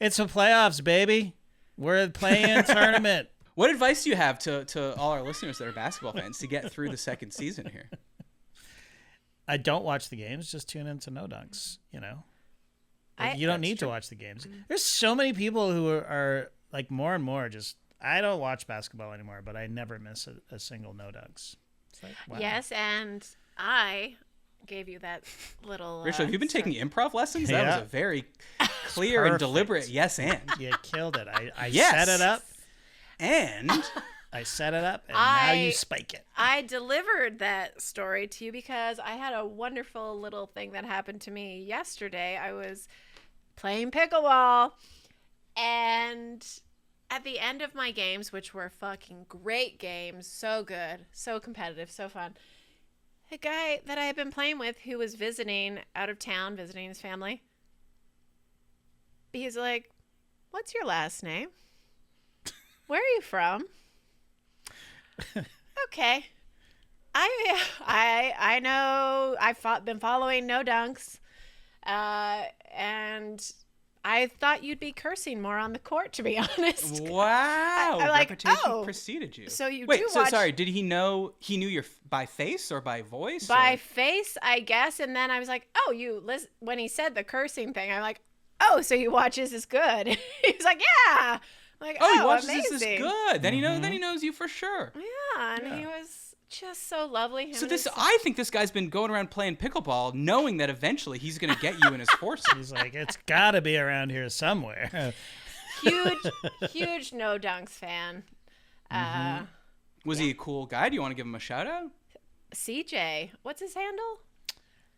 It's the playoffs, baby. We're playing a tournament. What advice do you have to all our listeners that are basketball fans to get through the second season here? I don't watch the games. Just tune into No Dunks. You don't need to watch the games. There's so many people who are like more and more just, I don't watch basketball anymore, but I never miss a single No Dunks. It's like, wow. Yes, and I gave you that little. Rachel, have you been taking improv lessons? That was a very clear and deliberate yes and. You killed it. I Yes. set it up. And I set it up, and now you spike it. I delivered that story to you because I had a wonderful little thing that happened to me yesterday. I was playing pickleball, and at the end of my games, which were fucking great games, so good, so competitive, so fun, a guy that I had been playing with who was visiting out of town, visiting his family, he's like, "What's your last name? Where are you from?" Okay. I know I've been following No Dunks, and I thought you'd be cursing more on the court, to be honest. Wow. I'm like, reputation preceded you. So you Wait, do so watch sorry, did he know you by face or by voice? by or? face, I guess, and then I was like, "Oh, when he said the cursing thing, I'm like, "Oh, so you watch Is This Good?" He's like, "Yeah." I'm like, he watches amazing. Is This Good? Then he knows you for sure. Yeah, and he was just so lovely. So I think this guy's been going around playing pickleball, knowing that eventually he's going to get you in his forces. He's like, it's got to be around here somewhere. huge No Dunks fan. Was he a cool guy? Do you want to give him a shout out? CJ, what's his handle?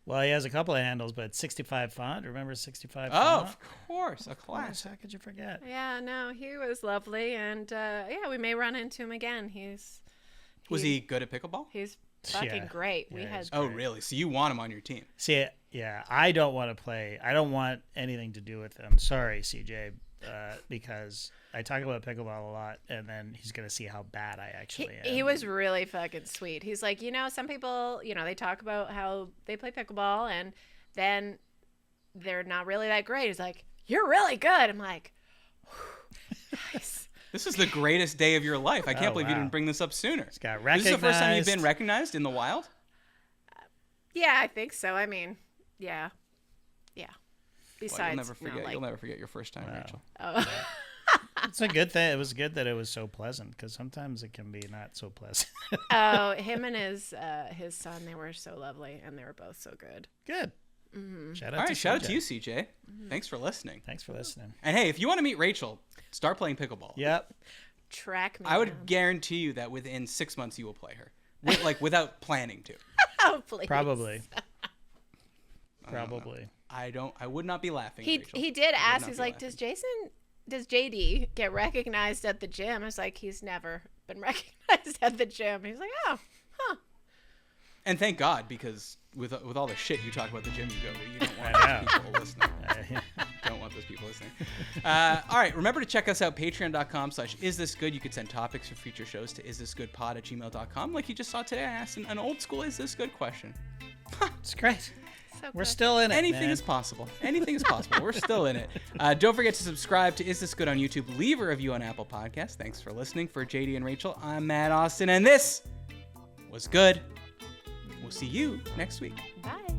Well, he has a couple of handles, but 65 font. Remember 65 Oh, font? of course, a class. How could you forget? Yeah, no, he was lovely, and we may run into him again. Was he good at pickleball? He's fucking great. Yeah, We had. Oh, really? So you want him on your team? See, yeah, I don't want to play. I don't want anything to do with him. Sorry, CJ, because I talk about pickleball a lot, and then he's gonna see how bad I actually am. He was really fucking sweet. He's like, some people, they talk about how they play pickleball, and then they're not really that great. He's like, "You're really good." I'm like, nice. This is the greatest day of your life. I can't believe you wow. didn't bring this up sooner. It's got This is the first time you've been recognized. recognized in the wild? Yeah, I think so. I mean, yeah. Besides, Well, you'll never forget your first time, Rachel. Oh. It's a good thing. It was good that it was so pleasant, because sometimes it can be not so pleasant. Oh, him and his son, they were so lovely, and they were both so good. Good. Mm-hmm. Shout out All right, to shout out CJ. to you, CJ. Thanks for listening. Thanks for listening. And hey, if you want to meet Rachel, start playing pickleball. Yep. Track me I would down. guarantee you that within 6 months you will play her, without planning to. Oh, please. Probably. Probably. I would not be laughing. He Rachel. he did I would ask. not He's be like, laughing. does JD get recognized at the gym? I was like, he's never been recognized at the gym. He's like, oh, huh. And thank God, because with all the shit you talk about the gym you go to, you don't want I those people listening. Don't want those people listening. All right, remember to check us out, patreon.com/isthisgood. You could send topics for future shows to isthisgoodpod@gmail.com. Like you just saw today, I asked an old school Is This Good question. It's great. So We're good. still in it. Anything man. is possible. Anything is possible. We're still in it. Don't forget to subscribe to Is This Good on YouTube. Leave a review on Apple Podcasts. Thanks for listening. For JD and Rachel, I'm Matt Austin, and this was good. We'll see you next week. Bye.